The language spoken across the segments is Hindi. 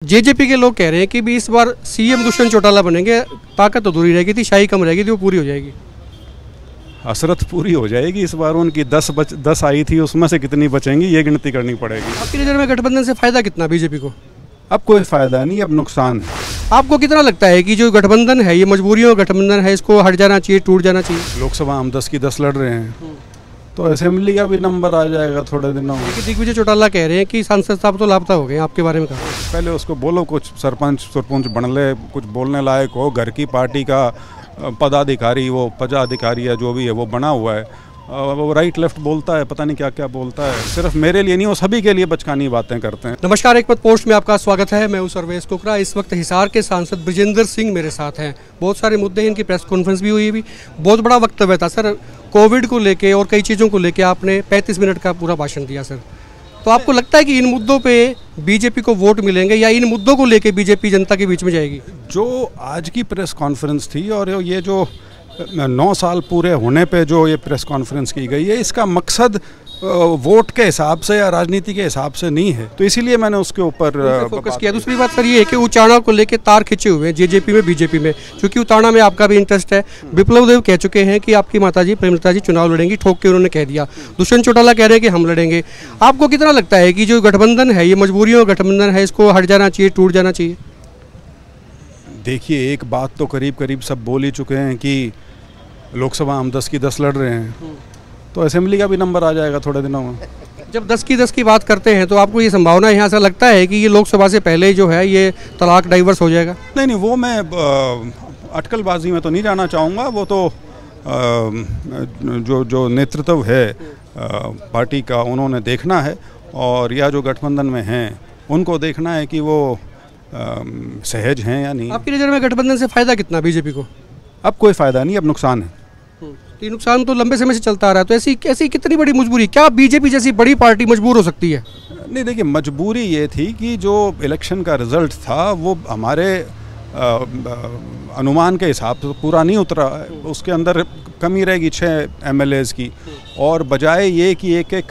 जेजेपी के लोग कह रहे हैं कि भी इस बार सीएम दुष्यंत चौटाला बनेंगे, ताकत अधूरी रहेगी थी, शाही कम रहेगी थी, वो पूरी हो जाएगी। हसरत पूरी हो जाएगी। इस बार उनकी 10 आई थी, उसमें से कितनी बचेंगी ये गिनती करनी पड़ेगी। आपकी नज़र में गठबंधन से फायदा कितना बीजेपी को? अब कोई फायदा नहीं, अब नुकसान है। आपको कितना लगता है कि जो गठबंधन है ये मजबूरियों का गठबंधन है, इसको हट जाना चाहिए, टूट जाना चाहिए? लोकसभा हम 10 की 10 लड़ रहे हैं, तो असेंबली का भी नंबर आ जाएगा थोड़े दिनों में। लेकिन दिग्विजय चौटाला कह रहे हैं कि सांसद साहब तो लापता हो गए, आपके बारे में कहा? पहले उसको बोलो कुछ सरपंच बन ले, कुछ बोलने लायक हो। घर की पार्टी का पदाधिकारी, वो पदाधिकारी या जो भी है वो बना हुआ है, वो राइट लेफ्ट बोलता है, पता नहीं क्या क्या बोलता है। सिर्फ मेरे लिए नहीं, वो सभी के लिए बचकानी बातें करते हैं। नमस्कार, एक मत पोस्ट में आपका स्वागत है। मैं हूं सर्वेश कुकरा। इस वक्त हिसार के सांसद ब्रिजेंद्र सिंह मेरे साथ हैं। बहुत सारे मुद्दे हैं, इनकी प्रेस कॉन्फ्रेंस भी हुई, बहुत बड़ा वक्तव्य था सर। कोविड को लेके और कई चीज़ों को लेके आपने 35 मिनट का पूरा भाषण दिया सर। तो आपको लगता है कि इन मुद्दों पे बीजेपी को वोट मिलेंगे या इन मुद्दों को लेके बीजेपी जनता के बीच में जाएगी? जो आज की प्रेस कॉन्फ्रेंस थी और ये जो 9 साल पूरे होने पे जो ये प्रेस कॉन्फ्रेंस की गई है, इसका मकसद वोट के हिसाब से या राजनीति के हिसाब से नहीं है, तो इसीलिए मैंने उसके ऊपर फोकस किया। दूसरी बात सर ये है कि उचाणा को लेके तार खींचे हुए हैं जेजेपी में, बीजेपी में, क्योंकि उचाणा में आपका भी इंटरेस्ट है। विप्लव देव कह चुके हैं कि आपकी माताजी प्रेमलता जी चुनाव लड़ेंगी, ठोक के उन्होंने कह दिया। दुष्यंत चौटाला कह रहे हैं कि हम लड़ेंगे। आपको कितना लगता है कि जो गठबंधन है ये मजबूरियों का गठबंधन है, इसको हट जाना चाहिए, टूट जाना चाहिए? देखिए, एक बात तो करीब सब बोल ही चुके हैं कि लोकसभा हम 10 की 10 लड़ रहे हैं, तो असेंबली का भी नंबर आ जाएगा थोड़े दिनों में। जब 10 की 10 की बात करते हैं तो आपको ये संभावना यहाँ से लगता है कि ये लोकसभा से पहले जो है ये तलाक डाइवर्स हो जाएगा? नहीं, वो मैं अटकलबाजी में तो नहीं जाना चाहूँगा। वो तो जो नेतृत्व है पार्टी का, उन्होंने देखना है, और या जो गठबंधन में हैं उनको देखना है कि वो सहज हैं या नहीं। आपकी नज़र में गठबंधन से फायदा कितना बीजेपी को? अब कोई फायदा नहीं, अब नुकसान है। तो नुकसान तो लंबे समय से चलता आ रहा है, तो ऐसी कितनी बड़ी मजबूरी, क्या बीजेपी जैसी बड़ी पार्टी मजबूर हो सकती है? नहीं, देखिए, मजबूरी ये थी कि जो इलेक्शन का रिजल्ट था वो हमारे अनुमान के हिसाब से पूरा नहीं उतरा। उसके अंदर कमी रहेगी 6 MLAs की, और बजाय ये कि एक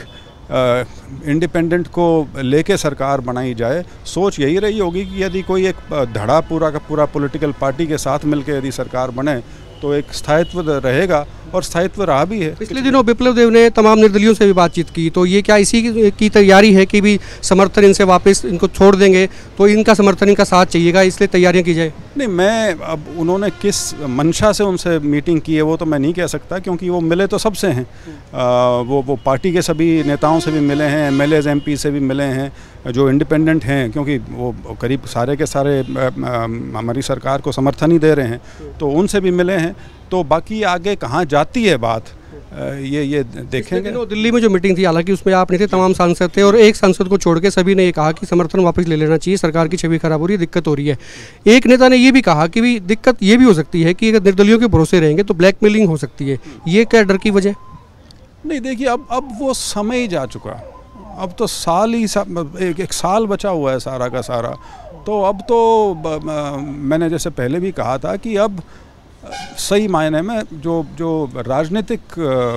इंडिपेंडेंट को लेके सरकार बनाई जाए, सोच यही रही होगी कि यदि कोई एक धड़ा पूरा का पूरा पॉलिटिकल पार्टी के साथ मिलकर यदि सरकार बने तो एक स्थायित्व रहेगा, और स्थायित्व रहा भी है। पिछले दिनों विप्लव देव ने तमाम निर्दलियों से भी बातचीत की, तो ये क्या इसी की तैयारी है कि भी समर्थन इनसे वापस इनको छोड़ देंगे, तो इनका समर्थन, इनका साथ चाहिएगा, इसलिए तैयारियां की जाए? नहीं, मैं अब उन्होंने किस मंशा से उनसे मीटिंग की है वो तो मैं नहीं कह सकता, क्योंकि वो मिले तो सबसे हैं। वो पार्टी के सभी नेताओं से भी मिले हैं, MLAs MP से भी मिले हैं, जो इंडिपेंडेंट हैं, क्योंकि वो करीब सारे के सारे हमारी सरकार को समर्थन ही दे रहे हैं, तो उनसे भी मिले हैं। तो बाकी आगे कहाँ जाती है बात, ये देखेंगे। दिल्ली में जो मीटिंग थी, हालांकि उसमें आप नहीं थे, तमाम सांसद थे, और एक सांसद को छोड़ के सभी ने ये कहा कि समर्थन वापस ले लेना चाहिए, सरकार की छवि खराब हो रही है, दिक्कत हो रही है। एक नेता ने ये भी कहा कि भी दिक्कत ये भी हो सकती है कि अगर निर्दलियों के भरोसे रहेंगे तो ब्लैकमेलिंग हो सकती है। ये क्या डर की वजह? नहीं, देखिए, अब वो समय ही जा चुका। अब तो एक साल बचा हुआ है सारा का सारा। तो अब तो मैंने जैसे पहले भी कहा था कि अब सही मायने में जो राजनीतिक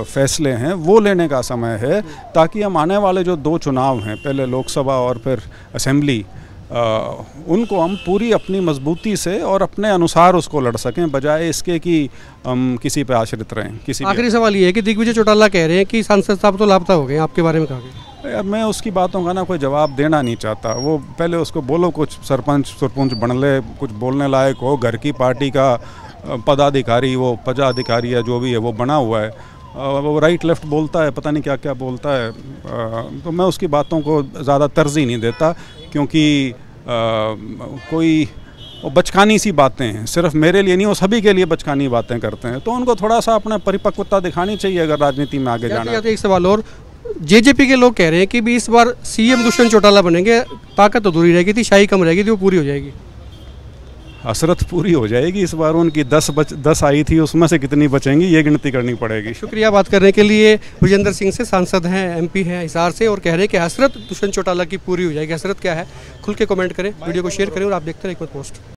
फैसले हैं वो लेने का समय है, ताकि हम आने वाले जो 2 चुनाव हैं, पहले लोकसभा और फिर असेंबली, उनको हम पूरी अपनी मजबूती से और अपने अनुसार उसको लड़ सकें, बजाय इसके कि हम किसी पे आश्रित रहें। आखिरी सवाल ये है कि दिग्विजय चौटाला कह रहे हैं कि सांसद साहब तो लापता हो गए, आपके बारे में कहा गया? यार, मैं उसकी बातों का ना कोई जवाब देना नहीं चाहता। वो पहले उसको बोलो कुछ सरपंच बन ले, कुछ बोलने लायक हो। घर की पार्टी का पदाधिकारी, वो पदाधिकारी या जो भी है वो बना हुआ है, वो राइट लेफ्ट बोलता है, पता नहीं क्या क्या बोलता है। तो मैं उसकी बातों को ज़्यादा तरजीह नहीं देता, क्योंकि कोई वो बचकानी सी बातें हैं। सिर्फ मेरे लिए नहीं, वो सभी के लिए बचकानी बातें करते हैं, तो उनको थोड़ा सा अपना परिपक्वता दिखानी चाहिए अगर राजनीति में आगे जाना है। एक सवाल और, जेजेपी के लोग कह रहे हैं कि भी इस बार सीएम दुष्यंत चौटाला बनेंगे, ताकत अधूरी रहेगी थी, शाही कम रहेगी थी, वो पूरी हो जाएगी। हसरत पूरी हो जाएगी। इस बार उनकी 10 आई थी, उसमें से कितनी बचेंगी ये गिनती करनी पड़ेगी। शुक्रिया बात करने के लिए। ब्रिजेंद्र सिंह से सांसद हैं, MP हैं हिसार से, और कह रहे हैं कि हसरत दुष्यंत चौटाला की पूरी हो जाएगी। हसरत क्या है, खुल के कमेंट करें, वीडियो को शेयर करें, और आप देखते रहें एक बार पोस्ट।